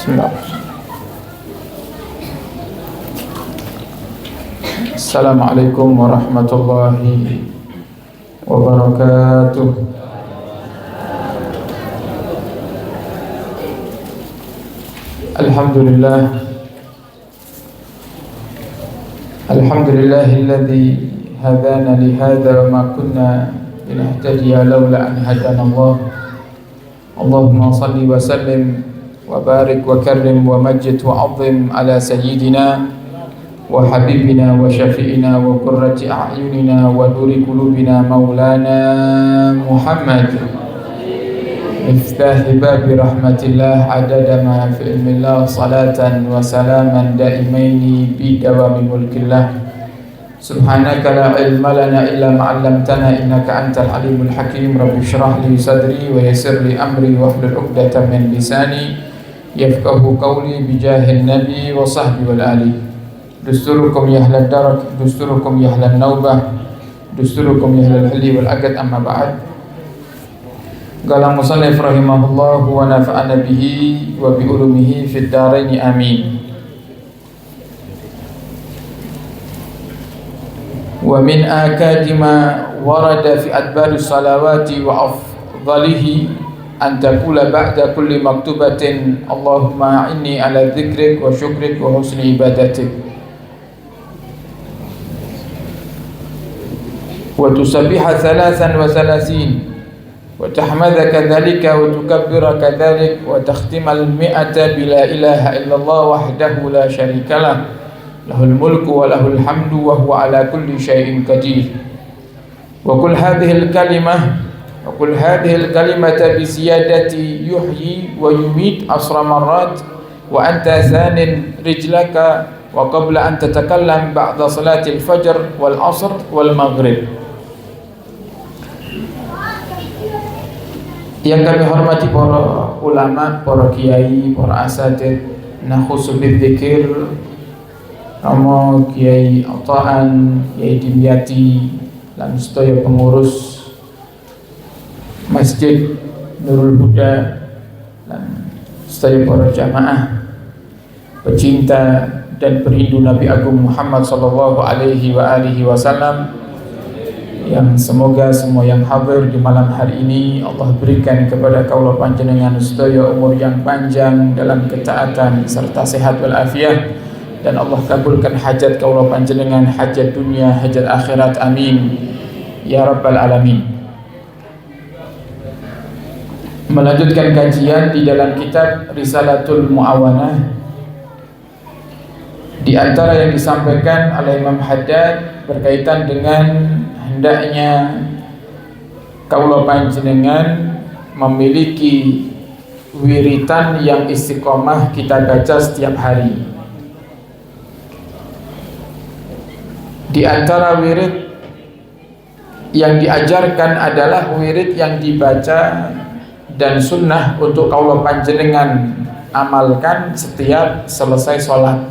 Bismillah. Assalamualaikum warahmatullahi wabarakatuh. Alhamdulillah. Alhamdulillahilladzi hadana li hadza wa ma kunna linahtadiya laula an hadana Allah. Allahumma salli wa sallim wa barik wa karrim wa majid wa azim ala sayyidina wa habibina wa syafi'ina wa qurrati a'yunina wa nuri qulubina maulana Muhammad miftahi babi rahmatillah adada ma fi ilmillah salatan wa salaman daimaini bi dawami mulkillah. Subhanaka la ilma lana illa ma 'allamtana innaka antal alimul hakim. Rabbi shrah li sadri wa yassir li amri wa hlul 'uqdatam min lisani yafqahu qawli bi jahin nabi wa sahbi wal ali. Dusturukum yahlal darak, dusturukum yahlal naubah, dusturukum yahlal hali wal agad, amma ba'd. Qala musannif rahimahullah wa nafa'ana bihi wa bi ulumihi fid dharain amin. Wa min akadi ma warada fi adbari salawati wa afdalihi an taqula ba'da kulli maktubatin Allahumma inni ala dzikrik wa syukrik wa husni ibadatik wa tusabbiha 33 wa tahmada kadzalika wa tukabbira kadzalik wa takhtimal mi'ata bila ilaha illallah wahdahu la syarikalah lahul mulku wa lahul hamdu wa huwa ala kulli syai'in qadir. Wa qul hadhihi al-kalimata bi ziyadati yuhyi wa yumit asra marrat wa anta thanin rijlaka wa qabla an tatakallam ba'da salati al-fajr wal 'asr wal maghrib. Yang kami hormati para ulama, para kiai, para asatidz nakhusu bidzikir, Romo Kiai Ata'an, Kiai Dimyati, lan sedaya pengurus Masjid Nurul Huda, lan sedaya para jamaah pecinta dan perindu Nabi Agung Muhammad sallallahu alaihi wa alihi wasallam, yang semoga semua yang hadir di malam hari ini Allah berikan kepada kaula panjenengan sedaya umur yang panjang dalam ketaatan serta sehat wal afiat, dan Allah kabulkan hajat kaula panjenengan, hajat dunia, hajat akhirat, amin ya rabbal alamin. Melanjutkan kajian di dalam kitab Risalatul Mu'awanah, di antara yang disampaikan oleh Imam Haddad berkaitan dengan hendaknya kaula panjenengan memiliki wiritan yang istiqomah kita baca setiap hari. Di antara wirid yang diajarkan adalah wirid yang dibaca dan sunnah untuk kaula panjenengan amalkan setiap selesai sholat.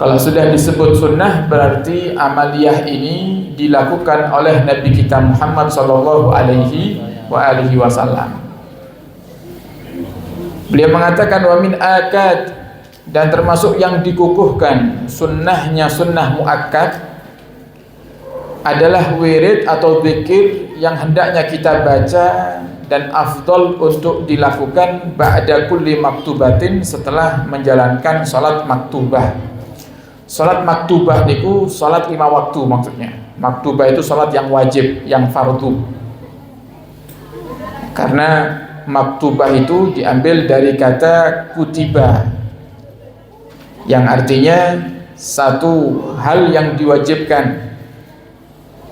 Kalau sudah disebut sunnah berarti amaliyah ini dilakukan oleh Nabi kita Muhammad sallallahu alaihi wasallam. Beliau mengatakan wa min akad, dan termasuk yang dikukuhkan sunnahnya sunnah muakkad adalah wirid atau zikir yang hendaknya kita baca dan afdal untuk dilakukan ba'da kulli maktubatin, setelah menjalankan salat maktubah. Salat maktubah niku salat 5 waktu maksudnya. Maktubah itu salat yang wajib, yang fardu. Karena maktubah itu diambil dari kata kutiba, yang artinya satu hal yang diwajibkan.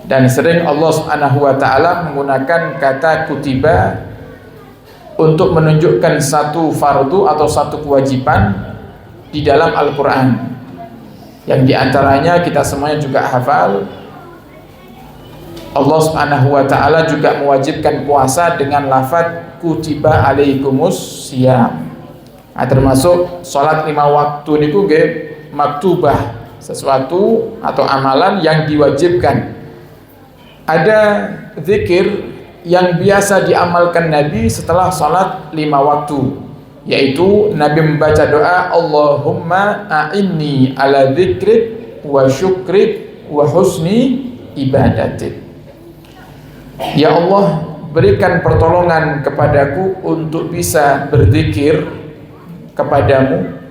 Dan sering Allah Subhanahu wa taala menggunakan kata kutiba untuk menunjukkan satu fardu atau satu kewajiban di dalam Al-Qur'an. Yang diantaranya kita semuanya juga hafal, Allah Subhanahu wa taala juga mewajibkan puasa dengan lafaz kutiba alaikumus syiyam. Nah, termasuk salat 5 waktu niku nggih maktubah, sesuatu atau amalan yang diwajibkan. Ada zikir yang biasa diamalkan Nabi setelah salat 5 waktu. yaitu Nabi membaca doa Allahumma a'inni ala dzikrik wa syukrik wa husni ibadatik. Ya Allah, berikan pertolongan kepadaku untuk bisa berzikir kepadamu,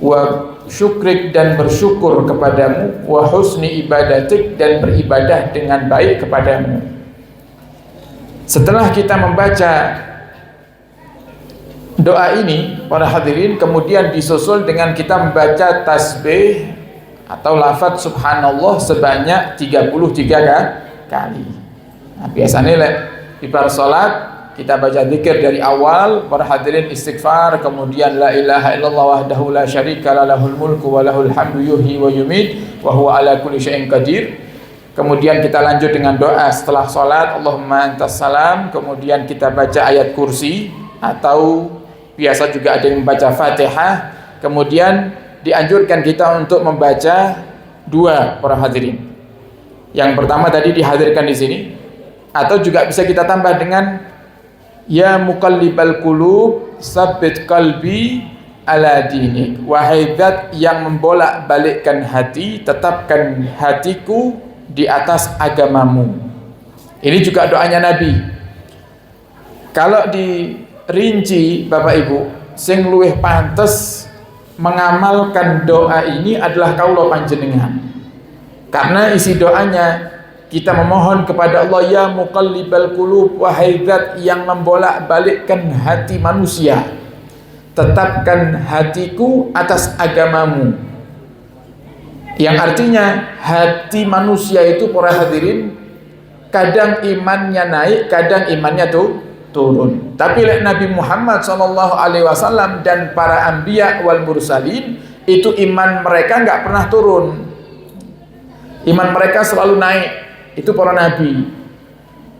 wa syukrik dan bersyukur kepadamu, wa husni ibadatik dan beribadah dengan baik kepadamu. Setelah kita membaca doa ini, para hadirin, kemudian disusul dengan kita membaca tasbih atau lafaz subhanallah sebanyak 33 kali. Nah, biasanya di bar salat kita baca zikir dari awal, para hadirin istighfar, kemudian la ilaha illallah wahdahu la syarika lahul mulku wa lahul hamdu yuhyi wa yumiit wa huwa ala kulli syai'in qadir. Kemudian kita lanjut dengan doa setelah salat, Allahumma antas salam, kemudian kita baca ayat kursi atau biasa juga ada yang membaca Fatihah. Kemudian dianjurkan kita untuk membaca dua, para hadirin. Yang pertama tadi dihadirkan di sini, atau juga bisa kita tambah dengan ya muqallibal qulub tsabbit qalbi ala dinik. Wahai zat yang membolak-balikkan hati, tetapkan hatiku di atas agamamu. Ini juga doanya Nabi. Kalau dirinci Bapak Ibu, sing luwih pantes mengamalkan doa ini adalah kaula panjenengan. Karena isi doanya kita memohon kepada Allah, ya muqallibal qulub, wahai zat yang membolak-balikkan hati manusia, tetapkan hatiku atas agamamu. Yang artinya hati manusia itu, para hadirin, kadang imannya naik, kadang imannya turun. Tapi Nabi Muhammad SAW dan para anbiya wal mursalin itu iman mereka nggak pernah turun. Iman mereka selalu naik. Itu para nabi.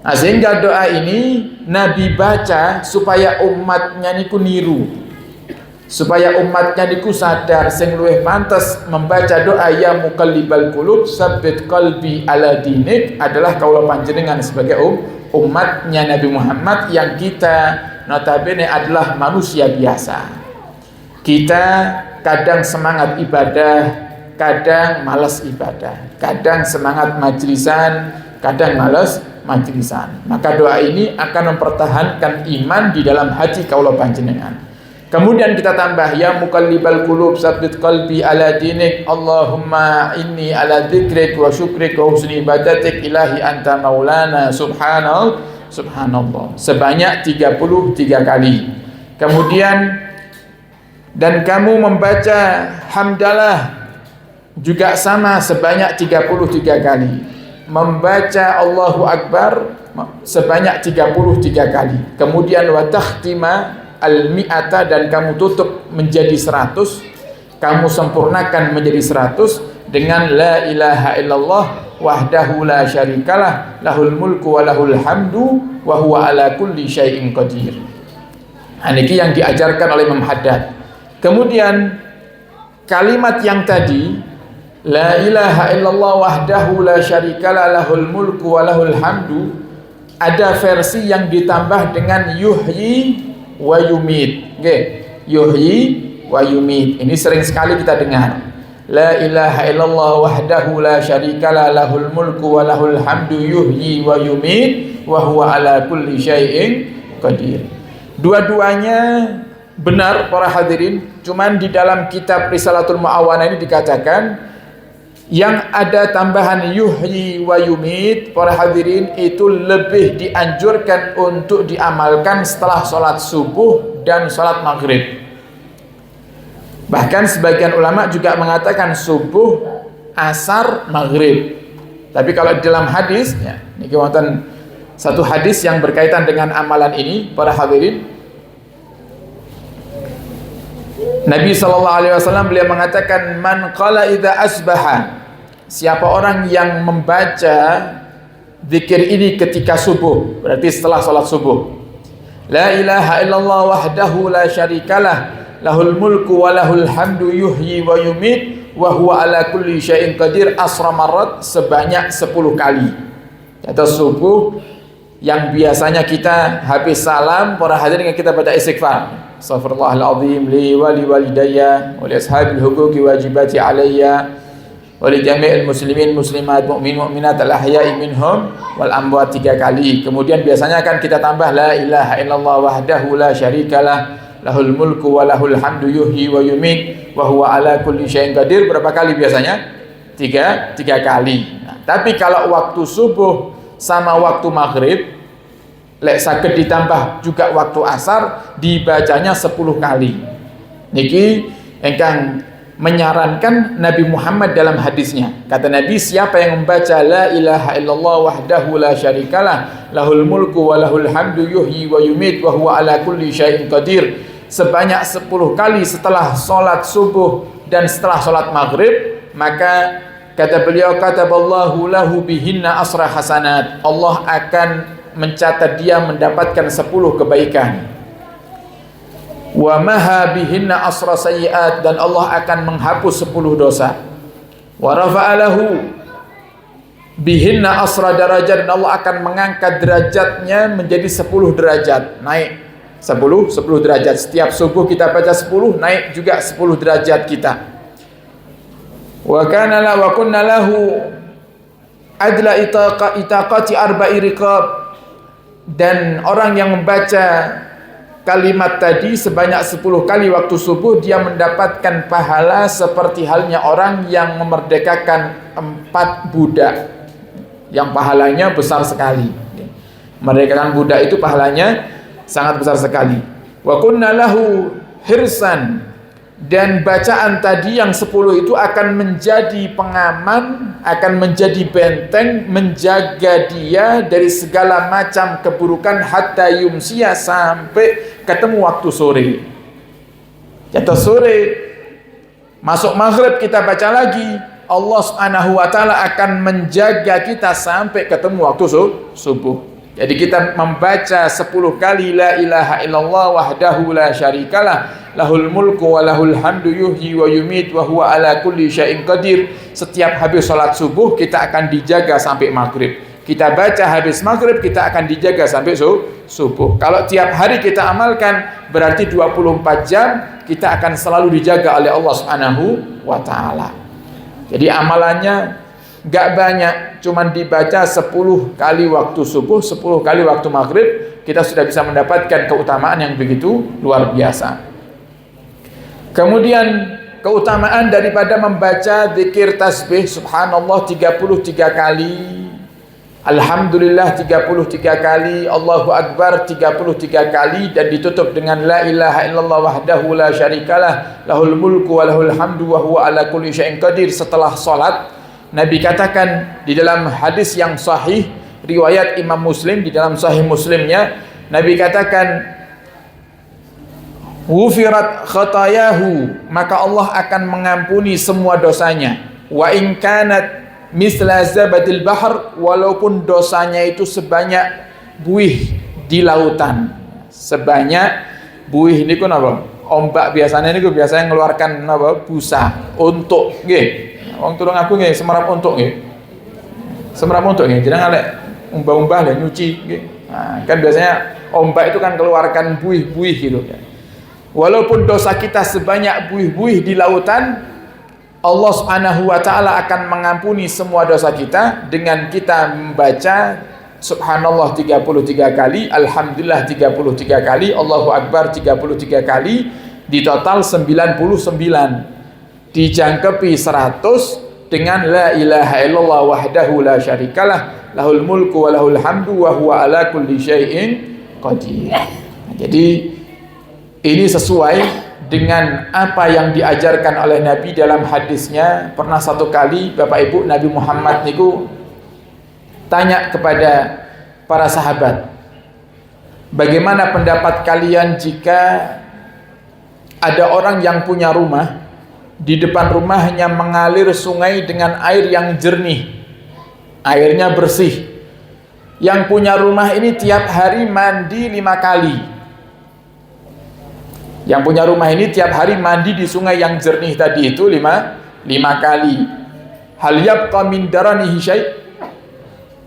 Nah, sehingga doa ini Nabi baca supaya umatnya niku niru, supaya umatnya niku sadar sing luwih pantes membaca doa ya muqallibal qulub tsabbit qalbi ala dinik adalah kaula panjenengan sebagai umatnya Nabi Muhammad, yang kita notabene adalah manusia biasa. Kita kadang semangat ibadah, kadang malas ibadah, kadang semangat majlisan, kadang malas majlisan. Maka doa ini akan mempertahankan iman di dalam hati kaula panjenengan. Kemudian kita tambah ya muqallibal qulub tsabbit qalbi ala dinik, Allahumma inni ala dzikrik wa syukrik wa husni ibadatik ilahi anta maulana subhanallah sebanyak 33 kali. Kemudian dan kamu membaca hamdalah juga sama sebanyak 33 kali. Membaca Allahu Akbar sebanyak 33 kali. Kemudian wa takhtima al-mi'ata, dan kamu tutup menjadi 100, kamu sempurnakan menjadi 100 dengan la ilaha illallah wahdahu la syarikalah lahul mulku wa lahul hamdu wa huwa ala kulli syai'in qadir. Niki yang diajarkan oleh Imam Haddad. Kemudian kalimat yang tadi la ilaha illallah wahdahu la syarikalah lahul mulku wa lahul hamdu, ada versi yang ditambah dengan yuhyi wa yumit. Yuhyi wa yumit. Ini sering sekali kita dengar. La ilaha illallah wahdahu la syarikalah lahul mulku wa lahul hamdu yuhyi wa yumit wa huwa ala kulli syai'in qadir. Dua-duanya benar, para hadirin. Cuman di dalam kitab Risalatul Mu'awana ini dikatakan yang ada tambahan yuhyi wa yumit, para hadirin, itu lebih dianjurkan untuk diamalkan setelah sholat subuh dan sholat maghrib. Bahkan sebagian ulama juga mengatakan subuh, asar, maghrib. Tapi kalau di dalam hadis, ya, ini wonten satu hadis yang berkaitan dengan amalan ini, para hadirin. Nabi SAW beliau mengatakan, man qala idza asbaha, siapa orang yang membaca zikir ini ketika subuh, berarti setelah salat subuh, la ilaha illallah wahdahu la syarikalah lahul mulku wa lahul hamdu yuhyi wa yumit wa huwa ala kulli syai'in qadir asra marrat, sebanyak 10 kali. Atau subuh, yang biasanya kita habis salam para hadirin kita baca istighfar. Astaghfirullahaladzim li wa li walidayya wa li ashabil huquqi wajibati alayya wa li jami'il muslimin muslimat mu'min mu'minat al ahya'i minhum wal amwat 3 kali. Kemudian biasanya kan kita tambah la ilaha illallah wahdahu la syarikalah lahul mulku wa lahul hamdu yuhyi wa yumit wa huwa ala kulli syai'in qadir. Berapa kali biasanya? 3 kali. Nah, tapi kalau waktu subuh sama waktu maghrib lek saged ditambah juga waktu asar dibacanya 10 kali. Niki engkang menyarankan Nabi Muhammad dalam hadisnya. Kata Nabi, siapa yang membaca la ilaha illallah wahdahu la syarikalah lahul mulku wa lahul hamdu yuhyi wa yumit wa huwa ala kulli syai'in qadir sebanyak 10 kali setelah sholat subuh dan setelah sholat maghrib, maka kata beliau, kataballahu lahu bihinna asra hasanat, Allah akan mencatat dia mendapatkan 10 kebaikan. Wa maha bihinna asra sayyiat, dan Allah akan menghapus 10 dosa. Wa rafa'alahu bihinna asra darajat, dan Allah akan mengangkat derajatnya menjadi 10 derajat, naik 10 derajat. Setiap subuh kita baca 10, naik juga 10 derajat kita. Wa kunna lahu adla itaqati arba'i riqab, dan orang yang membaca kalimat tadi sebanyak 10 kali waktu subuh, dia mendapatkan pahala seperti halnya orang yang memerdekakan 4 budak, yang pahalanya besar sekali. Memerdekakan budak itu pahalanya sangat besar sekali. Wa kunna lahu hirsan, dan bacaan tadi yang 10 itu akan menjadi pengaman, akan menjadi benteng, menjaga dia dari segala macam keburukan hatta yumsiya, sampai ketemu waktu sore. Jatuh sore masuk maghrib kita baca lagi, Allah Subhanahu wa taala akan menjaga kita sampai ketemu waktu subuh. Jadi kita membaca 10 kali la ilaha illallah wahdahu la syarikalah lahul mulku wa lahul hamdu yuhyi wa yumit wa huwa ala kulli syai'in qadir. Setiap habis salat subuh kita akan dijaga sampai maghrib. Kita baca habis maghrib kita akan dijaga sampai subuh. Kalau tiap hari kita amalkan berarti 24 jam kita akan selalu dijaga oleh Allah Subhanahu wa taala. Jadi amalannya gak banyak, cuman dibaca 10 kali waktu subuh, 10 kali waktu maghrib, kita sudah bisa mendapatkan keutamaan yang begitu luar biasa. Kemudian keutamaan daripada membaca zikir tasbih subhanallah 33 kali, alhamdulillah 33 kali, Allahu akbar 33 kali, dan ditutup dengan la ilaha illallah wahdahu la syarikalah lahul mulku wa lahul hamdu wa huwa ala kulli syai'in qadir. Setelah salat, Nabi katakan di dalam hadis yang sahih riwayat Imam Muslim, di dalam sahih Muslimnya Nabi katakan wufirat khatayahu, maka Allah akan mengampuni semua dosanya. Wa in kanat misla zabadil bahr, walaupun dosanya itu sebanyak buih di lautan. Sebanyak buih ini kan apa? Ombak biasanya ini biasanya mengeluarkan apa? Busa untuk nggih. Wong tulung aku nggih semerap untuk nggih. Semerap untuk nggih, jeneng alek umbah-umbah lah nyuci nggih. Nah, kan biasanya ombak itu kan keluarkan buih-buih gitu ya. Walaupun dosa kita sebanyak buih-buih di lautan, Allah Subhanahu wa taala akan mengampuni semua dosa kita dengan kita membaca subhanallah 33 kali, alhamdulillah 33 kali, Allahu akbar 33 kali, di total 99. Dijangkepi 100 dengan la ilaha illallah wahdahu la syarikalah lahul mulku wa lahul hamdu wa huwa ala kulli syai'in qadir. Jadi ini sesuai dengan apa yang diajarkan oleh Nabi dalam hadisnya. Pernah satu kali Bapak Ibu Nabi Muhammad niku tanya kepada para sahabat, bagaimana pendapat kalian jika ada orang yang punya rumah, di depan rumahnya mengalir sungai dengan air yang jernih, airnya bersih. Yang punya rumah ini tiap hari mandi 5 kali. Yang punya rumah ini tiap hari mandi di sungai yang jernih tadi itu 5 kali. Hal yabqa min daranihi syai',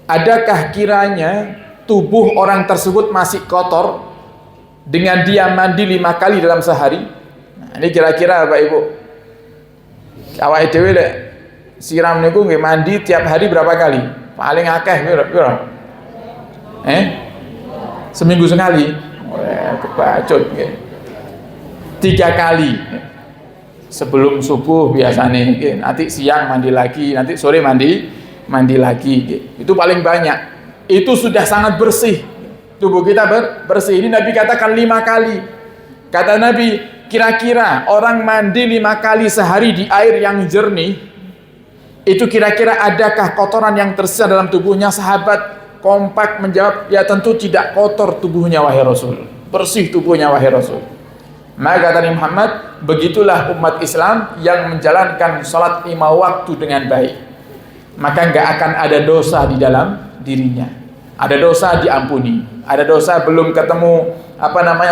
adakah kiranya tubuh orang tersebut masih kotor dengan dia mandi 5 kali dalam sehari. Nah, ini kira-kira Bapak Ibu, awake dhewe lek siram niku nggih mandi tiap hari berapa kali? Paling akeh pira? Seminggu sekali. Kebacut nggih. 3 kali. Sebelum subuh biasanya, nanti siang mandi lagi, nanti sore mandi lagi. Itu paling banyak. Itu sudah sangat bersih. Tubuh kita bersih. Ini Nabi katakan 5 kali. Kata Nabi, kira-kira orang mandi 5 kali sehari di air yang jernih, itu kira-kira adakah kotoran yang tersisa dalam tubuhnya? Sahabat kompak menjawab, ya tentu tidak kotor tubuhnya wahai Rasul. Bersih tubuhnya wahai Rasul. Maka kata Muhammad, begitulah umat Islam yang menjalankan sholat 5 waktu dengan baik. Maka nggak akan ada dosa di dalam dirinya. Ada dosa diampuni. Ada dosa belum ketemu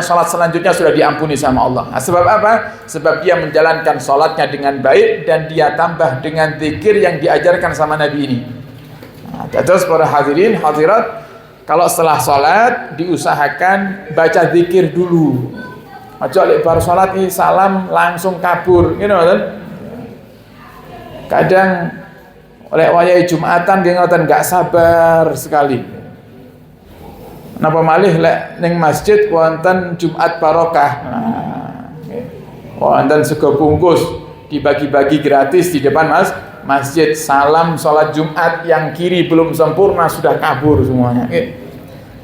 sholat selanjutnya sudah diampuni sama Allah. Nah, sebab apa? Sebab dia menjalankan sholatnya dengan baik dan dia tambah dengan zikir yang diajarkan sama Nabi ini. Nah, terus para hadirin hadirat, kalau setelah sholat diusahakan baca zikir dulu. Aja lek bar salat iki salam langsung kabur, gitu kan? Kadang oleh wayahe Jumatan nggih ngoten enggak sabar sekali. Napa malih lek ning masjid wonten Jumat barokah. Nah, wonten sego bungkus dibagi-bagi gratis di depan masjid. Salam salat Jumat yang kiri belum sempurna sudah kabur semuanya.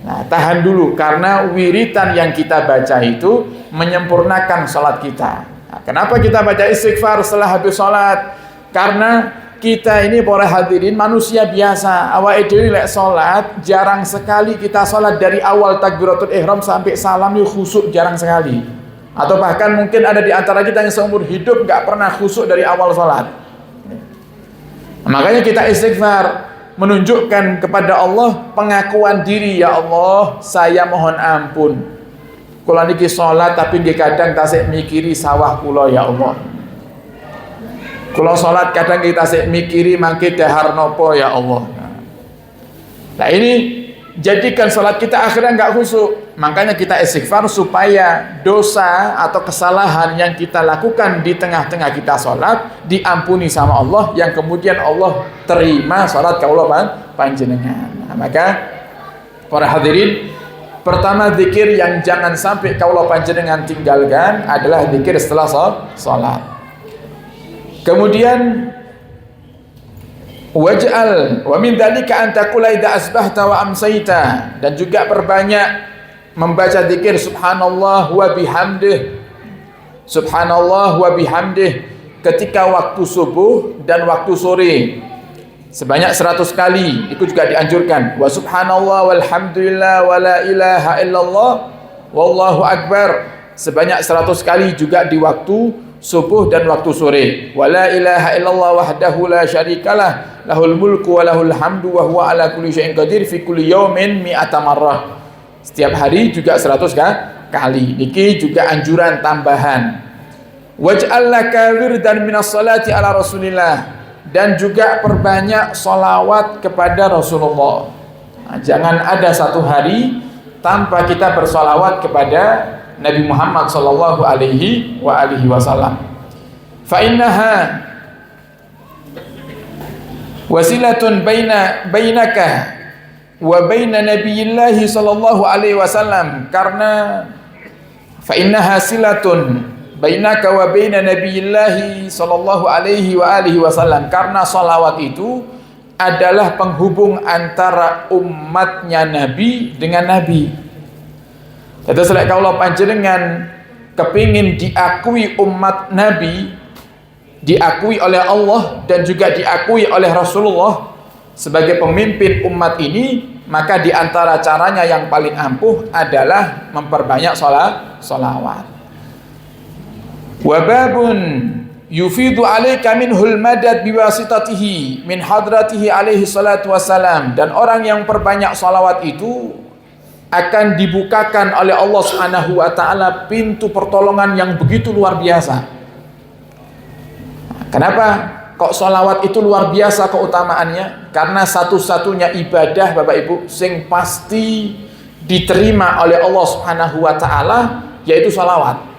Nah, tahan dulu karena wiritan yang kita baca itu menyempurnakan sholat kita. Nah, kenapa kita baca istighfar setelah habis sholat? Karena kita ini para hadirin manusia biasa. Awake dhewe lek sholat jarang sekali kita sholat dari awal takbiratul ihram sampai salam itu khusyuk jarang sekali. Atau bahkan mungkin ada di antara kita yang seumur hidup nggak pernah khusyuk dari awal sholat. Nah, makanya kita istighfar. Menunjukkan kepada Allah pengakuan diri, ya Allah saya mohon ampun kula niki salat tapi nggih kadang tasik mikiri sawah kula ya Allah, kula salat kadang nggih tasik mikiri mangke dahar napa ya Allah. Nah ini jadikan salat kita akhirnya enggak khusyuk. Makanya kita istighfar supaya dosa atau kesalahan yang kita lakukan di tengah-tengah kita salat diampuni sama Allah, yang kemudian Allah terima salat kaula panjenengan. Nah, maka para hadirin, pertama zikir yang jangan sampai kaula panjenengan tinggalkan adalah zikir setelah salat. Kemudian waj'al wa min dzalika an taqula idza asbahta wa amsayta, dan juga perbanyak membaca zikir subhanallah wa bihamdih, subhanallah wa bihamdih ketika waktu subuh dan waktu sore sebanyak 100 kali. Itu juga dianjurkan. Wa subhanallah walhamdulillah wa la ilaha illallah wallahu akbar sebanyak 100 kali juga di waktu subuh dan waktu sore. Wa la ilaha illallah wahdahu la syarikalah lahul mulku wa lahul hamdu wa huwa ala kulli syai'in qadir fi kulli yaumin mi'ata marrah. Setiap hari juga 100 kali. Niki juga anjuran tambahan. Waj'al laka wirdan minas salati ala Rasulillah, dan juga perbanyak salawat kepada Rasulullah. Nah, jangan ada satu hari tanpa kita bersalawat kepada Nabi Muhammad sallallahu alaihi wasallam. Fa innaha wasilatun bainaka wa baina nabiyillahi sallallahu alaihi wasallam, karena fa innaha silatun bainaka wa baina nabiyillahi sallallahu alaihi wasallam, karena salawat itu adalah penghubung antara umatnya Nabi dengan Nabi. Jadi selek kaula panjenengan kepingin diakui umat Nabi, diakui oleh Allah dan juga diakui oleh Rasulullah sebagai pemimpin umat ini, maka di antara caranya yang paling ampuh adalah memperbanyak salawat. Wa babun yufidu alaika minhul madad biwasitatihi min hadratihi alaihi salatu wassalam, dan orang yang perbanyak salawat itu akan dibukakan oleh Allah Subhanahu wa taala pintu pertolongan yang begitu luar biasa. Kenapa? kok sholawat itu luar biasa keutamaannya? Karena satu-satunya ibadah Bapak Ibu sing pasti diterima oleh Allah Subhanahu wa taala yaitu sholawat.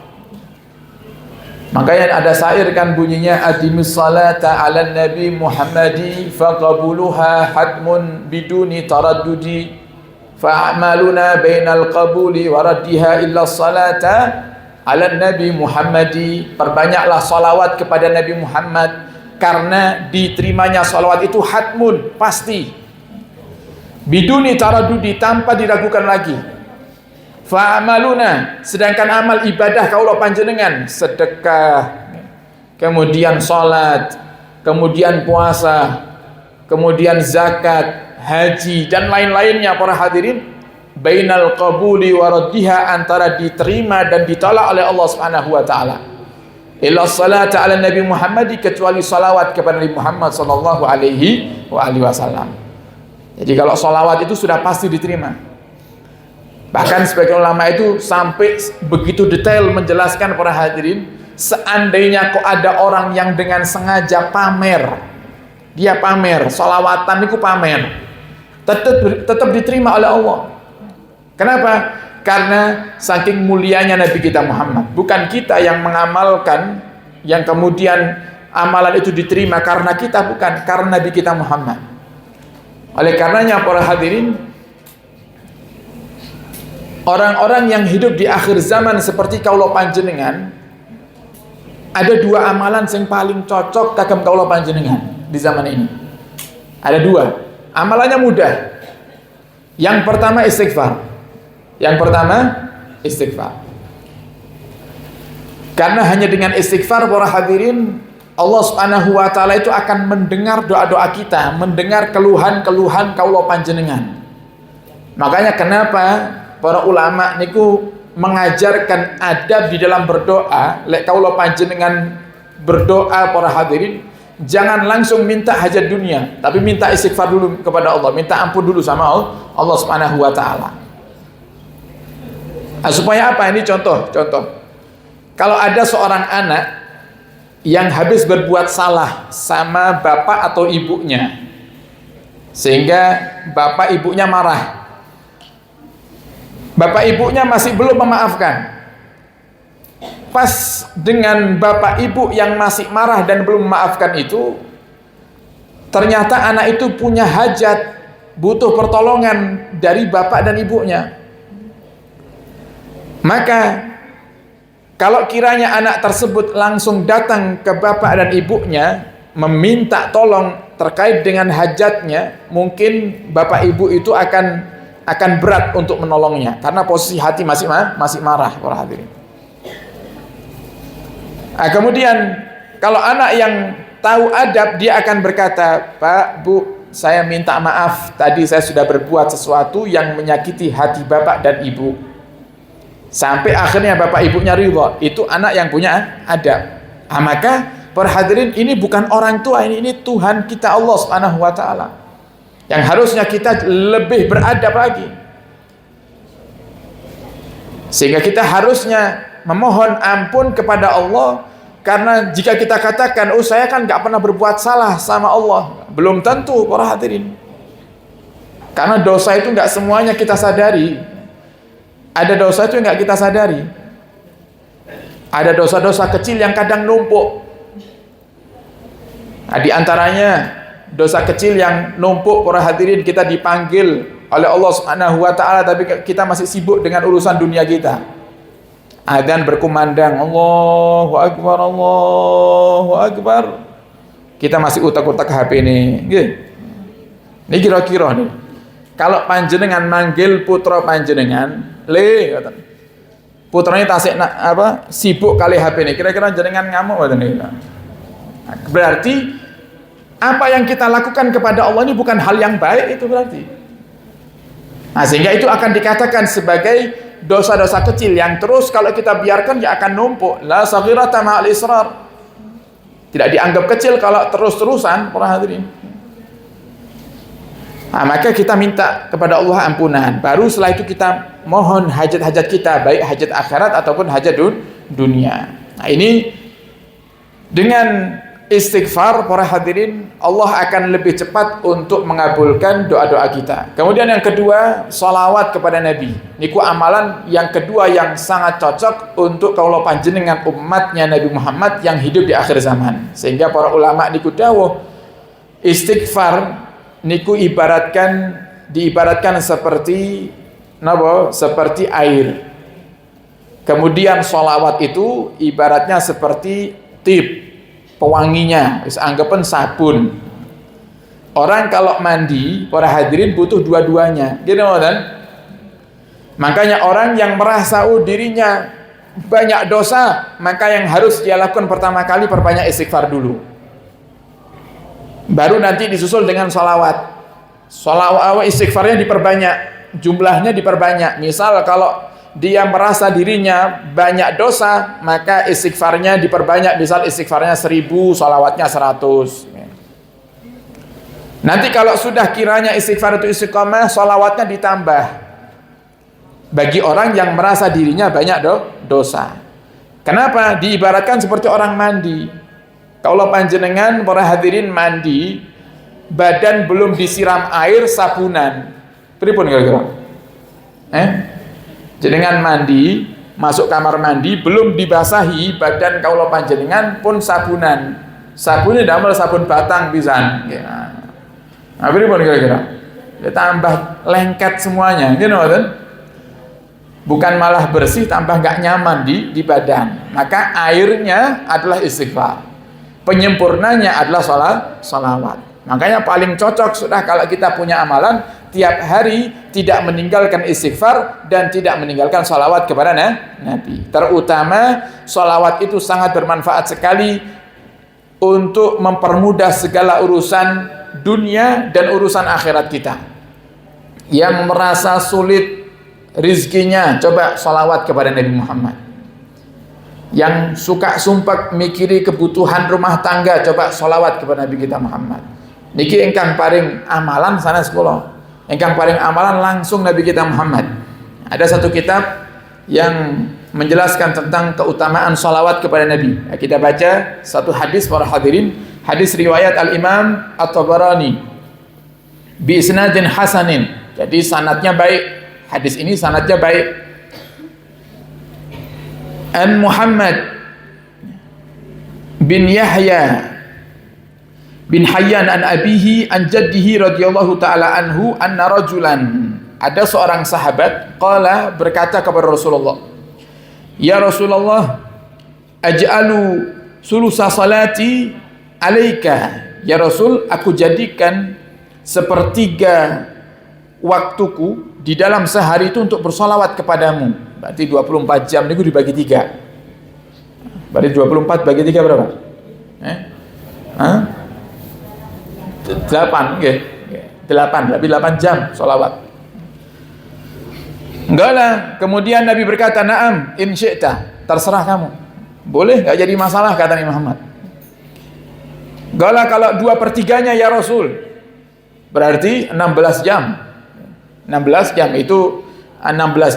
Makanya ada syair kan bunyinya, adimus salata ala nabi Muhammadi faqabuluha hatmun biduni taraddudi fa'amaluna bainal qabuli waraddiha illa salata ala nabi Muhammadi. Perbanyaklah salawat kepada Nabi Muhammad, karena diterimanya salawat itu hatmun, pasti, biduni taraddudi, tanpa diragukan lagi. Fa'amaluna, sedangkan amal ibadah kaulah panjenengan, sedekah, kemudian salat, kemudian puasa, kemudian zakat, haji dan lain-lainnya para hadirin, bainal qabuli waraddiha, antara diterima dan ditolak oleh Allah Subhanahu wa taala. Illa salata ala Nabi Muhammad, kecuali salawat kepada Nabi Muhammad sallallahu alaihi wasallam. Jadi kalau salawat itu sudah pasti diterima. Bahkan sebagian ulama itu sampai begitu detail menjelaskan para hadirin, seandainya kok ada orang yang dengan sengaja pamer, dia pamer, sholawatan itu pamer, tetap diterima oleh Allah. Kenapa? Karena saking mulianya Nabi kita Muhammad. Bukan kita yang mengamalkan, yang kemudian amalan itu diterima karena kita, bukan, karena Nabi kita Muhammad. Oleh karenanya para hadirin, orang-orang yang hidup di akhir zaman seperti kaulo panjenengan, ada dua amalan yang paling cocok kagem kaulo panjenengan di zaman ini. Ada dua, amalannya mudah. Yang pertama istighfar. Yang pertama istighfar. Karena hanya dengan istighfar para hadirin, Allah Subhanahu wa taala itu akan mendengar doa-doa kita, mendengar keluhan-keluhan kaulo panjenengan. Makanya kenapa para ulama niku mengajarkan adab di dalam berdoa. Lek kaulo panjenengan berdoa para hadirin, jangan langsung minta hajat dunia, tapi minta istighfar dulu kepada Allah, minta ampun dulu sama Allah Subhanahu wa taala. Supaya apa? Ini contoh. Kalau ada seorang anak yang habis berbuat salah sama bapak atau ibunya, sehingga bapak ibunya marah, bapak ibunya masih belum memaafkan. Pas dengan bapak ibu yang masih marah dan belum memaafkan itu, ternyata anak itu punya hajat, butuh pertolongan dari bapak dan ibunya. Maka kalau kiranya anak tersebut langsung datang ke bapak dan ibunya meminta tolong terkait dengan hajatnya, mungkin bapak ibu itu akan berat untuk menolongnya, karena posisi hati masih marah para hadirin. Nah, kemudian kalau anak yang tahu adab, dia akan berkata, Pak, Bu, saya minta maaf, tadi saya sudah berbuat sesuatu yang menyakiti hati bapak dan ibu. Sampai akhirnya bapak ibunya ridha. Itu anak yang punya adab. Nah, maka para hadirin, ini bukan orang tua, ini Tuhan kita Allah Subhanahu wa taala, yang harusnya kita lebih beradab lagi. Sehingga kita harusnya memohon ampun kepada Allah. Karena jika kita katakan, oh saya kan gak pernah berbuat salah sama Allah, belum tentu para hadirin. Karena dosa itu gak semuanya kita sadari. Ada dosa itu yang gak kita sadari. Ada dosa-dosa kecil yang kadang numpuk. Nah, di antaranya dosa kecil yang numpuk para hadirin, kita dipanggil oleh Allah Subhanahu wa taala tapi kita masih sibuk dengan urusan dunia kita. Adzan berkumandang, Allahu Akbar, Allahu Akbar, kita masih utak-utak HP ini. Ini kira-kira nih, kalau panjenengan manggil putra panjenengan, putranya tasik sibuk kali HP ini, kira-kira jenengan ngamuk atau nih? Berarti apa yang kita lakukan kepada Allah ini bukan hal yang baik, itu berarti. Nah, sehingga itu akan dikatakan sebagai dosa-dosa kecil yang terus kalau kita biarkan ya akan numpuk. La saghirata ma'al israr. Tidak dianggap kecil kalau terus-terusan para hadirin. Nah, maka kita minta kepada Allah ampunan. Baru setelah itu kita mohon hajat-hajat kita, baik hajat akhirat ataupun hajat dunia. Nah, ini dengan istighfar, para hadirin, Allah akan lebih cepat untuk mengabulkan doa-doa kita. Kemudian yang kedua, sholawat kepada Nabi. Niku amalan yang kedua yang sangat cocok untuk kaula panjenengan umatnya Nabi Muhammad yang hidup di akhir zaman. Sehingga para ulama niku dawuh, istighfar niku diibaratkan seperti napa? Seperti air. Kemudian sholawat itu ibaratnya seperti tip, pewanginya, anggapan sabun. Orang kalau mandi, para hadirin butuh dua-duanya. Gitu kan? Makanya orang yang merasa dirinya banyak dosa, maka yang harus dia lakukan pertama kali perbanyak istighfar dulu. Baru nanti disusul dengan sholawat. Sholawat istighfarnya diperbanyak, jumlahnya diperbanyak. Misal kalau dia merasa dirinya banyak dosa, maka istighfarnya diperbanyak. Misal istighfarnya 1000, sholawatnya 100. Nanti kalau sudah kiranya istighfar itu istiqomah, sholawatnya ditambah. Bagi orang yang merasa dirinya banyak dosa. Kenapa? Diibaratkan seperti orang mandi. Kalau panjenengan para hadirin mandi, badan belum disiram air, sabunan. Pripun kira-kira? Jenengan mandi, masuk kamar mandi, belum dibasahi badan kaula panjenengan pun sabunan. Sabunnya damel sabun batang pisan. Nah, pripun kira-kira? Ya tambah lengket semuanya, gitu kan? Bukan malah bersih, tambah nggak nyaman di badan. Maka airnya adalah istighfar. Penyempurnanya adalah sholawat. Makanya paling cocok sudah kalau kita punya amalan tiap hari tidak meninggalkan istighfar dan tidak meninggalkan sholawat kepada Nabi. Terutama sholawat itu sangat bermanfaat sekali untuk mempermudah segala urusan dunia dan urusan akhirat kita. Yang merasa sulit rizkinya, coba sholawat kepada Nabi Muhammad. Yang suka sumpah mikiri kebutuhan rumah tangga, coba sholawat kepada Nabi kita Muhammad. Niki engkang paring amalan sanes kula. Engkang paring amalan langsung Nabi kita Muhammad. Ada satu kitab yang menjelaskan tentang keutamaan sholawat kepada Nabi. Kita baca satu hadis para hadirin, hadis riwayat Al-Imam At-Tabarani bi isnadin hasanin. Jadi sanadnya baik. Hadis ini sanadnya baik. An Muhammad bin Yahya bin Hayyan an abihi an jaddihi radhiyallahu taala anhu anna rajulan, ada seorang sahabat qala, berkata kepada Rasulullah, ya Rasulullah, aj'alu sulusa salati alaika, ya Rasul, aku jadikan sepertiga waktuku di dalam sehari itu untuk bersolawat kepadamu. Berarti 24 jam itu dibagi 3. Berarti 24 bagi 3 berapa? 8, okay. 8, lebih 8 jam sholawat. Enggak lah. Kemudian Nabi berkata, na'am in syi'ta, terserah kamu. Boleh, enggak jadi masalah, kata Nabi Muhammad. Enggak lah kalau 2/3-nya ya Rasul. Berarti 16 jam. 16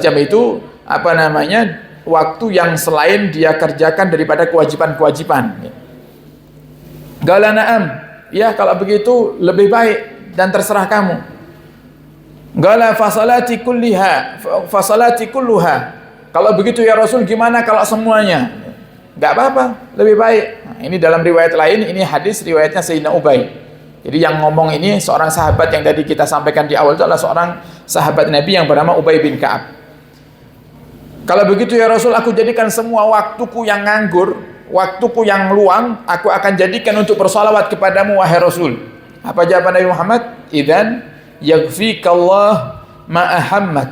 jam itu apa namanya? Waktu yang selain dia kerjakan daripada kewajiban-kewajiban. Enggak lah, na'am. Ya kalau begitu lebih baik dan terserah kamu. Gala fasalati kulluha. Kalau begitu ya Rasul, gimana kalau semuanya? Enggak apa-apa, lebih baik. Nah, ini dalam riwayat lain, ini hadis riwayatnya Sayyidina Ubay. Jadi yang ngomong ini seorang sahabat yang tadi kita sampaikan di awal itu adalah seorang sahabat Nabi yang bernama Ubay bin Ka'ab. Kalau begitu ya Rasul, aku jadikan semua waktuku yang nganggur, waktuku yang luang, aku akan jadikan untuk bersalawat kepadamu wahai Rasul. Apa jawaban Nabi Muhammad? Idzan yakfikallah ma ahammak.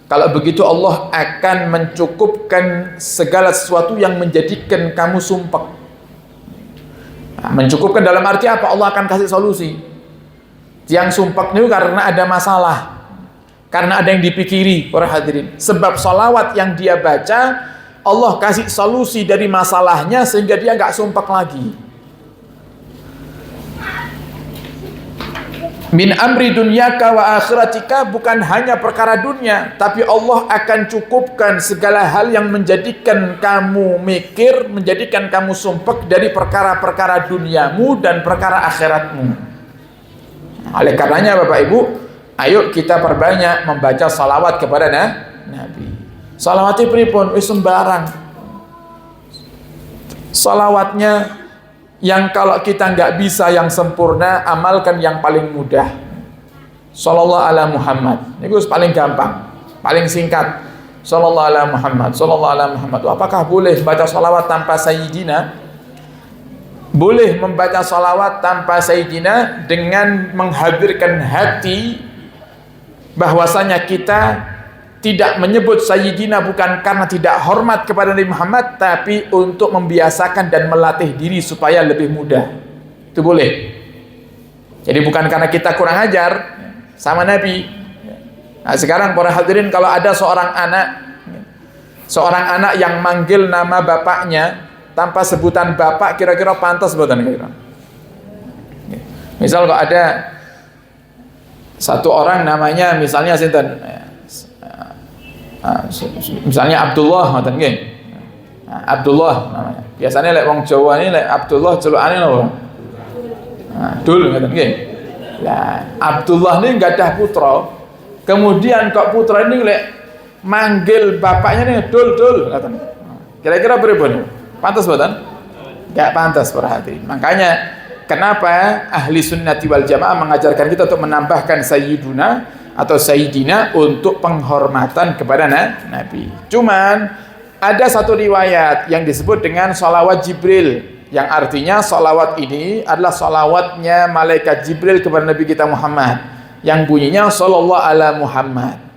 Kalau begitu Allah akan mencukupkan segala sesuatu yang menjadikan kamu sumpek. Nah, mencukupkan dalam arti apa? Allah akan kasih solusi. Yang sumpek itu karena ada masalah, karena ada yang dipikiri, para hadirin. Sebab salawat yang dia baca, Allah kasih solusi dari masalahnya sehingga dia nggak sumpek lagi. min amri dunyaka wa akhiratika, bukan hanya perkara dunia, tapi Allah akan cukupkan segala hal yang menjadikan kamu mikir, menjadikan kamu sumpek dari perkara-perkara duniamu dan perkara akhiratmu. Oleh karenanya Bapak Ibu, ayo kita perbanyak membaca salawat kepada Nabi. Salawatnya pripun? Wis sembarang. Salawatnya yang kalau kita nggak bisa yang sempurna, amalkan yang paling mudah. Sallallahu ala Muhammad. Ini paling gampang, paling singkat. Sallallahu ala Muhammad, sallallahu ala Muhammad. Apakah boleh baca salawat tanpa sayyidina? Boleh membaca salawat tanpa sayyidina dengan menghadirkan hati bahwasanya kita tidak menyebut sayyidina bukan karena tidak hormat kepada Nabi Muhammad, tapi untuk membiasakan dan melatih diri supaya lebih mudah. Itu boleh. Jadi bukan karena kita kurang ajar sama Nabi. Nah, sekarang para hadirin, kalau ada seorang anak yang manggil nama bapaknya tanpa sebutan bapak, kira-kira pantas buatan kira-kira? Misal kalau ada satu orang namanya misalnya sinten, misalnya Abdullah, ngoten nggih. Abdullah namanya. Biasanya lek wong Jawa ini lek Abdullah celukane napa? Dul ngoten nggih. Lah, Abdullah ini enggak ada putra. Kemudian kok putra ini lek manggil bapaknya nih dul ngoten. Kira-kira pripun? Pantas mboten? Enggak pantas perhati. Makanya kenapa ahli sunnati wal jamaah mengajarkan kita untuk menambahkan sayyiduna atau sayyidina untuk penghormatan kepada Nabi. Cuman ada satu riwayat yang disebut dengan salawat Jibril, yang artinya salawat ini adalah salawatnya malaikat Jibril kepada Nabi kita Muhammad, yang bunyinya sallallahu ala Muhammad.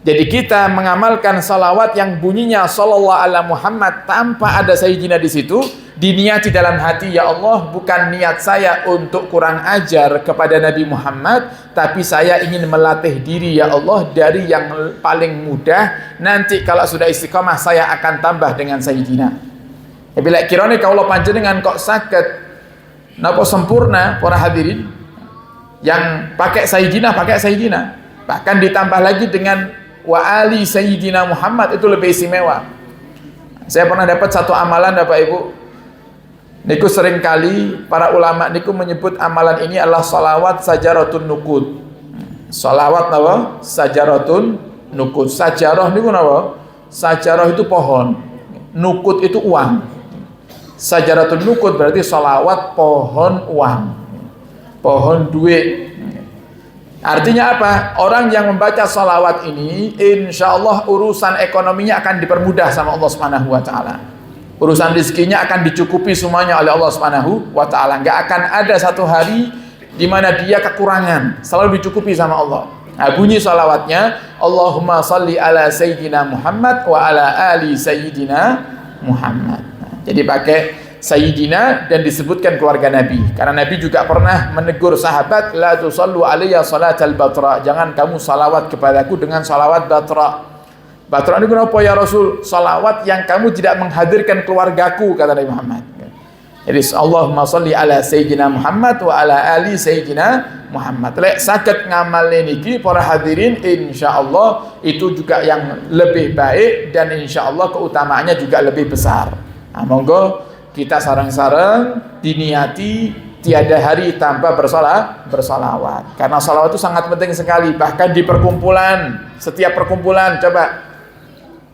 Jadi kita mengamalkan salawat yang bunyinya sallallahu ala Muhammad tanpa ada sayyidina di situ, diniati dalam hati, ya Allah, bukan niat saya untuk kurang ajar kepada Nabi Muhammad, tapi saya ingin melatih diri ya Allah dari yang paling mudah. Nanti kalau sudah istiqomah saya akan tambah dengan sayyidina. Bila kirane kaulah panjenengan kok saged napa sempurna para hadirin, yang pakai sayyidina, bahkan ditambah lagi dengan wa ali sayyidina Muhammad, itu lebih istimewa. Saya pernah dapat satu amalan Bapak Ibu. Niku seringkali para ulama niku menyebut amalan ini adalah salawat sajaratun nukud. Salawat apa? Sajaratun nukud. Sajarah niku napa? Sajarah itu pohon, nukud itu uang. Sajaratun nukud berarti salawat pohon uang, pohon duit. Artinya apa? Orang yang membaca salawat ini, insya Allah urusan ekonominya akan dipermudah sama Allah Subhanahu wa Ta'ala. Urusan rezekinya akan dicukupi semuanya oleh Allah Subhanahu wa Ta'ala. Nggak akan ada satu hari di mana dia kekurangan, selalu dicukupi sama Allah. Nah, bunyi salawatnya, Allahumma salli ala Sayyidina Muhammad wa ala ali Sayyidina Muhammad. Nah, jadi pakai Sayyidina dan disebutkan keluarga Nabi, karena Nabi juga pernah menegur sahabat, la tusallu alayya salatal batra, jangan kamu salawat kepadaku dengan salawat batra. Batra ini kenapa ya Rasul? Salawat yang kamu tidak menghadirkan keluargaku, kata Nabi Muhammad. Jadi Allahumma salli ala Sayyidina Muhammad wa ala ali Sayyidina Muhammad. Lek saged ngamal niki para hadirin, insyaallah itu juga yang lebih baik dan insyaallah keutamaannya juga lebih besar. Nah, monggo kita sarang-sarang diniati tiada hari tanpa bersalawat, karena salawat itu sangat penting sekali. Bahkan di perkumpulan, setiap perkumpulan, coba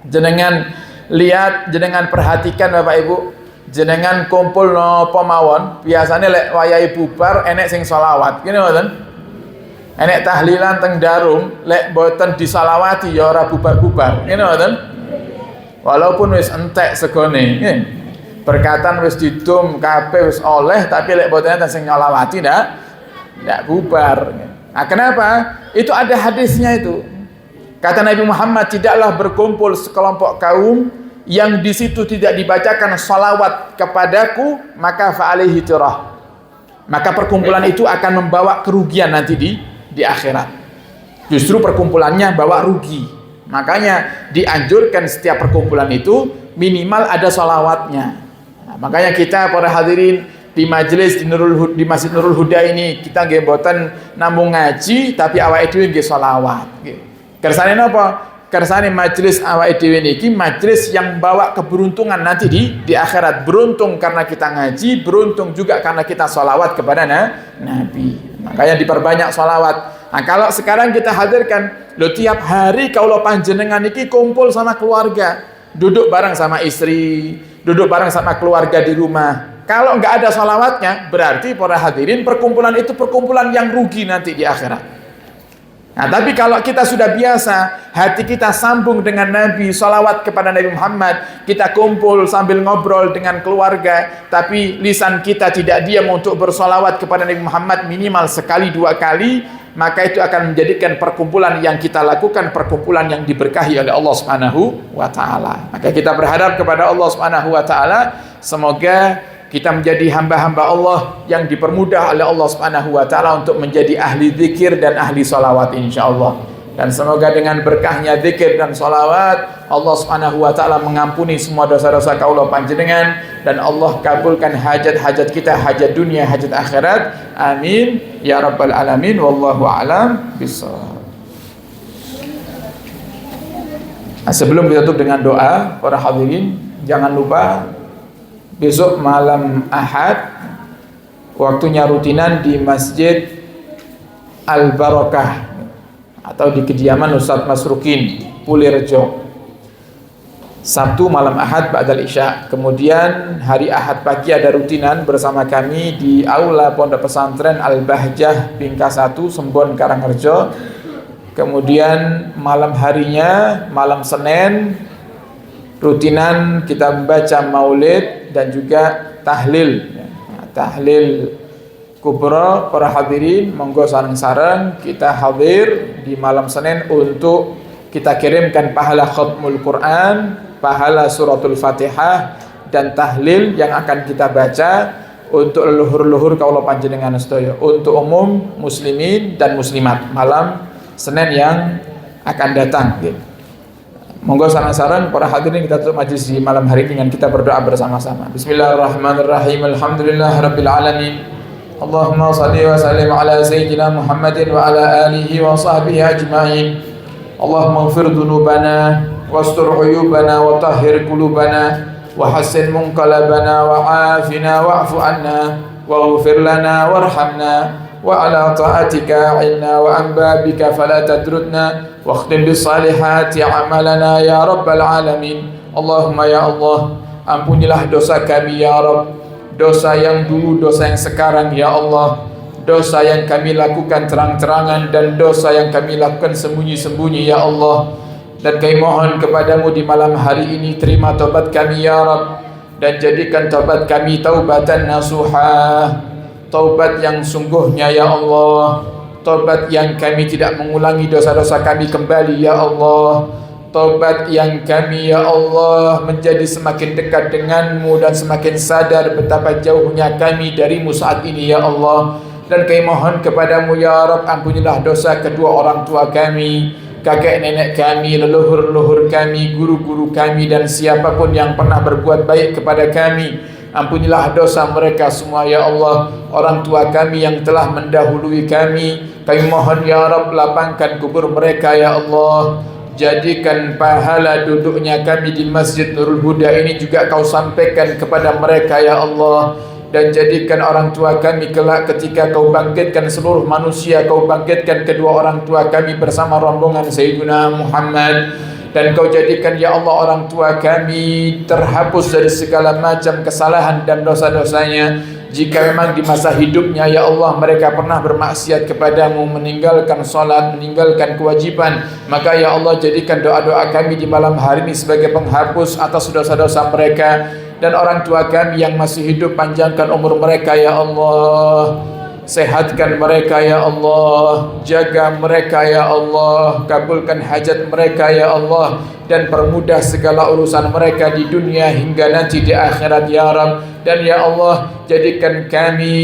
jenengan lihat, jenengan perhatikan Bapak Ibu, jenengan kumpul napa mawon, biasanya lek wayahe bubar enek sing salawat, gini mboten? Enek tahlilan teng darum, lek mboten disalawati ya ora bubar-bubar, gini mboten? Walaupun wis entek segone, nggih. Berkatan wis didum kabeh wis oleh, tapi lek mboten sing nyolawati ndak bubar. Nah, kenapa? Itu ada hadisnya itu. Kata Nabi Muhammad, tidaklah berkumpul sekelompok kaum yang di situ tidak dibacakan salawat kepadaku, maka fa'alaihi tirah. Maka perkumpulan itu akan membawa kerugian nanti di akhirat. Justru perkumpulannya bawa rugi. Makanya dianjurkan setiap perkumpulan itu minimal ada salawatnya. Makanya kita para hadirin di majelis di Masjid Nurul Huda ini kita nggih mboten namung ngaji tapi awake dhewe nggih selawat nggih. Kersane napa? Kersane majelis awake dhewe niki majelis yang bawa keberuntungan nanti di akhirat. Beruntung karena kita ngaji, beruntung juga karena kita selawat kepada Nabi. Makanya diperbanyak selawat. Nah, kalau sekarang kita hadirkan, lo tiap hari kalau panjenengan niki kumpul sama keluarga, duduk bareng sama istri, duduk bareng sama keluarga di rumah. Kalau nggak ada salawatnya, berarti para hadirin perkumpulan itu perkumpulan yang rugi nanti di akhirat. Nah, tapi kalau kita sudah biasa, hati kita sambung dengan Nabi, salawat kepada Nabi Muhammad, kita kumpul sambil ngobrol dengan keluarga, tapi lisan kita tidak diam untuk bersalawat kepada Nabi Muhammad minimal sekali dua kali, maka itu akan menjadikan perkumpulan yang kita lakukan perkumpulan yang diberkahi oleh Allah Subhanahu wa taala. Maka kita berharap kepada Allah Subhanahu wa taala semoga kita menjadi hamba-hamba Allah yang dipermudah oleh Allah Subhanahu wa taala untuk menjadi ahli zikir dan ahli salawat insyaallah. Dan semoga dengan berkahnya zikir dan salawat Allah Subhanahu wa taala mengampuni semua dosa-dosa kaula panjenengan dan Allah kabulkan hajat-hajat kita, hajat dunia, hajat akhirat. Amin ya rabbal alamin. Wallahu a'lam bishawab. Nah, sebelum kita tutup dengan doa, para hadirin jangan lupa besok malam Ahad waktunya rutinan di Masjid Al-Barakah atau di kediaman Ustadz Masrukin Pulirjo. Sabtu malam Ahad ba'dal Isya. Kemudian hari Ahad pagi ada rutinan bersama kami di Aula Pondok Pesantren Al-Bahjah Bingka 1 Sembon Karangrejo. Kemudian malam harinya malam Senin rutinan kita membaca maulid dan juga tahlil. Tahlil kubra. Para hadirin monggo sareng-sareng kita hadir di malam Senin untuk kita kirimkan pahala khatmul Quran, pahala suratul Fatihah dan tahlil yang akan kita baca untuk leluhur-leluhur kaula panjenengan sedaya, untuk umum muslimin dan muslimat malam Senin yang akan datang gitu. Monggo sareng-sareng para hadirin kita tutup majlis di malam hari ini dengan kita berdoa bersama-sama. Bismillahirrahmanirrahim. Alhamdulillahirabbil alamin. Allahumma shalli wa sallim ala sayyidina Muhammadin wa ala alihi wa sahbihi ajma'in. Allahumma ighfir dhunubana wastur uyubana wa tahhir qulubana wa hassin munqalabana wa afina wa'fu anna waghfir lana warhamna wa ala ta'atika inna wa an babika fala tadrudna واختم بالصالحات عملنا يا رب العالمين. Allahumma ya Allah, ampunilah dosa kami ya Rabb, dosa yang dulu, dosa yang sekarang ya Allah, dosa yang kami lakukan terang-terangan dan dosa yang kami lakukan sembunyi-sembunyi ya Allah. Dan kami mohon kepadamu di malam hari ini, terima taubat kami ya Rabb dan jadikan taubat kami taubatan nasuha, taubat yang sungguhnya ya Allah, taubat yang kami tidak mengulangi dosa-dosa kami kembali ya Allah, taubat yang kami ya Allah menjadi semakin dekat denganmu dan semakin sadar betapa jauhnya kami darimu saat ini ya Allah. Dan kami mohon kepadamu ya Rabb, ampunilah dosa kedua orang tua kami, kakek nenek kami, leluhur-leluhur kami, guru-guru kami dan siapapun yang pernah berbuat baik kepada kami. Ampunilah dosa mereka semua ya Allah. Orang tua kami yang telah mendahului kami mohon ya Rabb, lapangkan kubur mereka ya Allah. Jadikan pahala duduknya kami di Masjid Nurul Huda ini juga kau sampaikan kepada mereka ya Allah. Dan jadikan orang tua kami kelak ketika kau bangkitkan seluruh manusia, kau bangkitkan kedua orang tua kami bersama rombongan Sayyidina Muhammad. Dan kau jadikan ya Allah orang tua kami terhapus dari segala macam kesalahan dan dosa-dosanya. Jika memang di masa hidupnya ya Allah mereka pernah bermaksiat kepadamu, meninggalkan salat, meninggalkan kewajiban, maka ya Allah jadikan doa-doa kami di malam hari ini sebagai penghapus atas dosa-dosa mereka. Dan orang tua kami yang masih hidup, panjangkan umur mereka ya Allah, sehatkan mereka ya Allah, jaga mereka ya Allah, kabulkan hajat mereka ya Allah. dan permudah segala urusan mereka di dunia hingga nanti di akhirat ya Rabb. Dan ya Allah, jadikan kami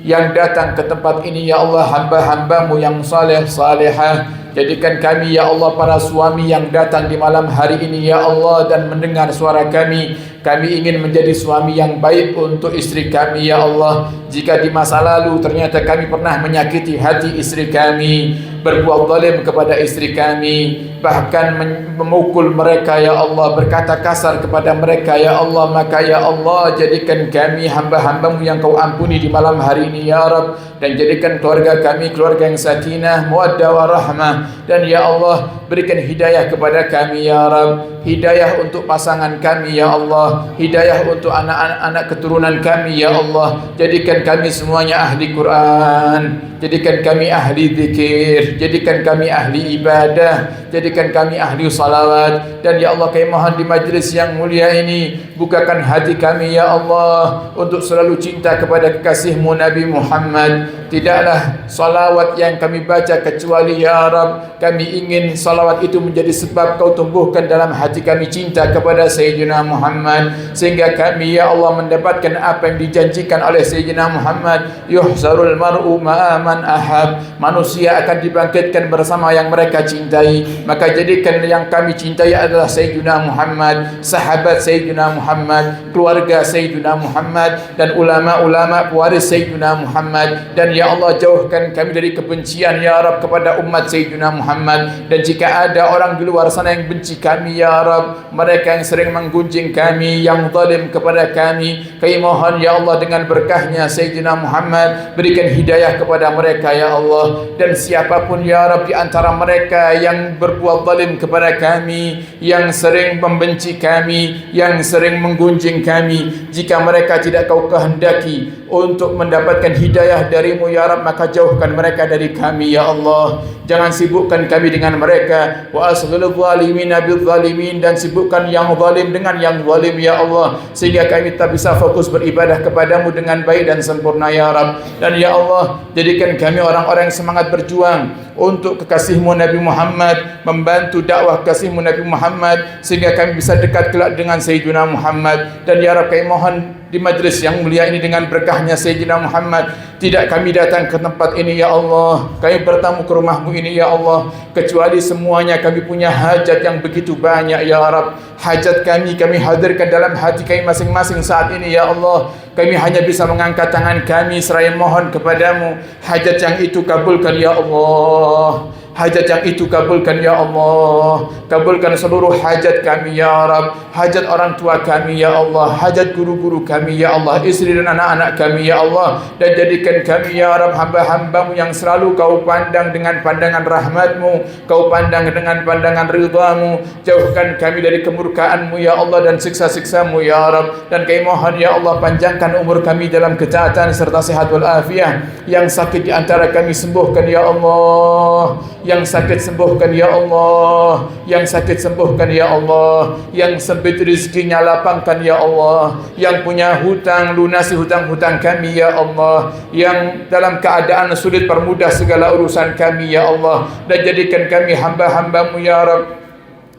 yang datang ke tempat ini ya Allah hamba-hambamu yang saleh salihah. Jadikan kami ya Allah para suami yang datang di malam hari ini ya Allah dan mendengar suara kami. Kami ingin menjadi suami yang baik untuk istri kami ya Allah. Jika di masa lalu ternyata kami pernah menyakiti hati istri kami, berbuat zalim kepada istri kami, bahkan memukul mereka ya Allah, berkata kasar kepada mereka ya Allah, maka ya Allah jadikan kami hamba-hambamu yang kau ampuni di malam hari ini ya Rabb. Dan jadikan keluarga kami keluarga yang sakinah, mawaddah warahmah. Dan ya Allah berikan hidayah kepada kami ya Rabb, hidayah untuk pasangan kami ya Allah, hidayah untuk anak-anak keturunan kami ya Allah. Jadikan kami semuanya ahli Quran, jadikan kami ahli zikir, jadikan kami ahli ibadah, jadikan kami ahli salawat. Dan ya Allah, kami mohon di majlis yang mulia ini bukakan hati kami ya Allah untuk selalu cinta kepada kekasihmu Nabi Muhammad. Tidaklah salawat yang kami baca kecuali ya Rabb, kami ingin salawat itu menjadi sebab kau tumbuhkan dalam hati kami cinta kepada Sayyidina Muhammad, sehingga kami ya Allah mendapatkan apa yang dijanjikan oleh Sayyidina Muhammad. Yuhsarul mar'u ma'aman ahab, manusia akan dibangkitkan bersama yang mereka cintai. Maka jadikan yang kami cintai adalah Sayyidina Muhammad, sahabat Sayyidina Muhammad, keluarga Sayyidina Muhammad, dan ulama-ulama pewaris Sayyidina Muhammad. Dan ya Allah jauhkan kami dari kebencian ya Rabb kepada umat Sayyidina Muhammad. Dan jika ada orang di luar sana yang benci kami ya Rabb, mereka yang sering menggunjing kami, yang zalim kepada kami mohon ya Allah dengan berkahnya Sayyidina Muhammad berikan hidayah kepada mereka ya Allah. Dan siapapun ya Rabb di antara mereka yang berbuat zalim kepada kami, yang sering membenci kami, yang sering menggunjing kami, jika mereka tidak kau kehendaki untuk mendapatkan hidayah darimu ya Rabb, maka jauhkan mereka dari kami ya Allah. Jangan sibukkan kami dengan mereka. Wa asghilul zalimina bil zalimin, dan sibukkan yang zalim dengan yang zalim ya Allah, sehingga kami tak bisa fokus beribadah kepadamu dengan baik dan sempurna ya Rabb. Dan ya Allah jadikan kami orang-orang yang semangat berjuang untuk kekasihmu Nabi Muhammad, membantu dakwah kekasihmu Nabi Muhammad, sehingga kami bisa dekat kelak dengan Sayyidina Muhammad. Dan ya Rabb, kami mohon di majlis yang mulia ini dengan berkahnya Sayyidina Muhammad, tidak kami datang ke tempat ini ya Allah, kami bertamu ke rumahmu ini ya Allah, kecuali semuanya kami punya hajat yang begitu banyak ya Rabb. Hajat kami hadirkan dalam hati kami masing-masing saat ini ya Allah. Kami hanya bisa mengangkat tangan kami seraya mohon kepadamu, hajat yang itu kabulkan ya Allah. Hajat yang itu kabulkan ya Allah. Kabulkan seluruh hajat kami ya Rabb, hajat orang tua kami ya Allah, hajat guru-guru kami ya Allah, istri dan anak-anak kami ya Allah. Dan jadikan kami ya Rabb hamba-hambamu yang selalu kau pandang dengan pandangan rahmatmu, kau pandang dengan pandangan ridhamu. Jauhkan kami dari kemurkaanmu ya Allah dan siksa-siksamu ya Rabb. Dan kami mohon ya Allah panjangkan umur kami dalam ketaatan serta sehat walafiat. Yang sakit di antara kami sembuhkan ya Allah, yang sakit sembuhkan ya Allah, yang sakit sembuhkan ya Allah, yang sempit rezekinya lapangkan ya Allah, yang punya hutang lunasi hutang-hutang kami ya Allah, yang dalam keadaan sulit permudah segala urusan kami ya Allah. Dan jadikan kami hamba-hambamu ya Rabb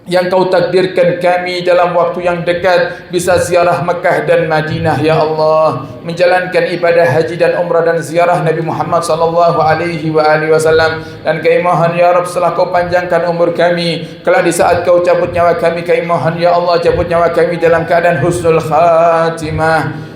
yang kau takdirkan kami dalam waktu yang dekat bisa ziarah Mekah dan Madinah ya Allah, menjalankan ibadah haji dan umrah dan ziarah Nabi Muhammad sallallahu alaihi wasallam. Dan kami mohon ya Rabb setelah kau panjangkan umur kami, kelak di saat kau cabut nyawa kami mohon ya Allah cabut nyawa kami dalam keadaan husnul khatimah.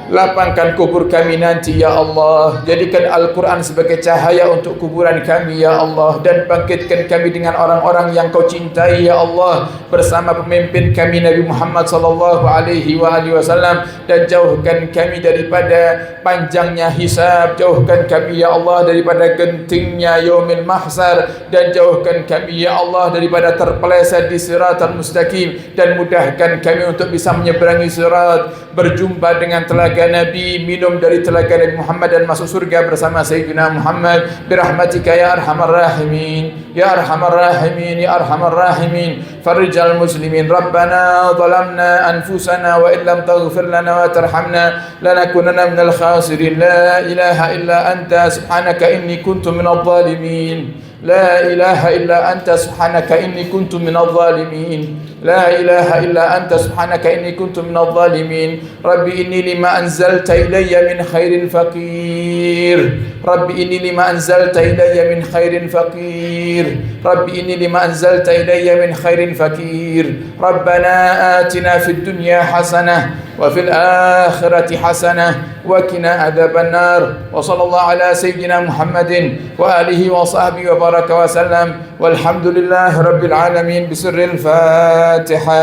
Lapangkan kubur kami nanti ya Allah. Jadikan Al-Quran sebagai cahaya untuk kuburan kami ya Allah. Dan bangkitkan kami dengan orang-orang yang kau cintai ya Allah, bersama pemimpin kami Nabi Muhammad sallallahu alaihi wasallam. Dan jauhkan kami daripada panjangnya hisab, jauhkan kami ya Allah daripada gentingnya yaumil mahsyar, dan jauhkan kami ya Allah daripada terpeleset di siratal mustaqim. Dan mudahkan kami untuk bisa menyeberangi sirat, berjumpa dengan telaga Nabi, minum dari telaga Nabi Muhammad, dan masuk surga bersama Sayyidina Muhammad. Birahmatika ya arhamar rahimin, ya arhamar rahimin, ya arhamar rahimin. Farijal muslimin. Rabbana zalamna anfusana wa illam taghfir lana wa tarhamna lanakunanna minal khasirin. La ilaha illa anta subhanaka inni kuntu minadh dhalimin. لا إله إلا أنت سبحانك إني كنت من الظالمين لا إله إلا أنت سبحانك إني كنت من الظالمين ربي إني لما أنزلت إلي من خير فقير ربي إني لما أنزلت إلي من خير فقير ربي إني لما أنزلت إلي من خير فقير ربنا آتنا في الدنيا حسنة وفي الآخرة حسنة وقنا عذاب النار وصلى الله على سيدنا محمد وآله وصحبه وبارك وسلم والحمد لله رب العالمين بسر الفاتحة.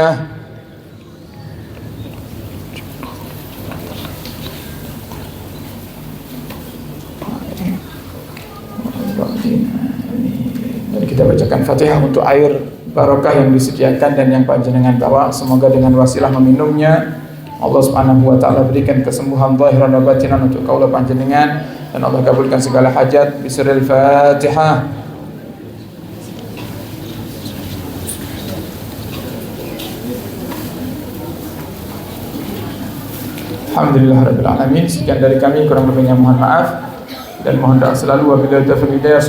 Jadi kita bacakan Fatihah untuk air barokah yang disediakan dan yang panjenengan bawa. Semoga dengan wasilah meminumnya Allah Subhanahu wa taala berikan kesembuhan zahiran dan batinan untuk kaula panjenengan dan Allah kabulkan segala hajat. Bismillahil Fatihah. Alhamdulillahirabbil alamin. Sekian dari kami, kurang lebihnya mohon maaf dan mohon doa selalu. Wabillahi taufiq hidayah.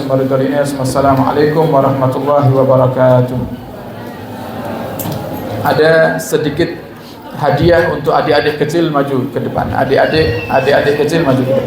Assalamualaikum warahmatullahi wabarakatuh. Ada sedikit hadiah untuk adik-adik kecil maju ke depan. Adik-adik kecil maju ke depan.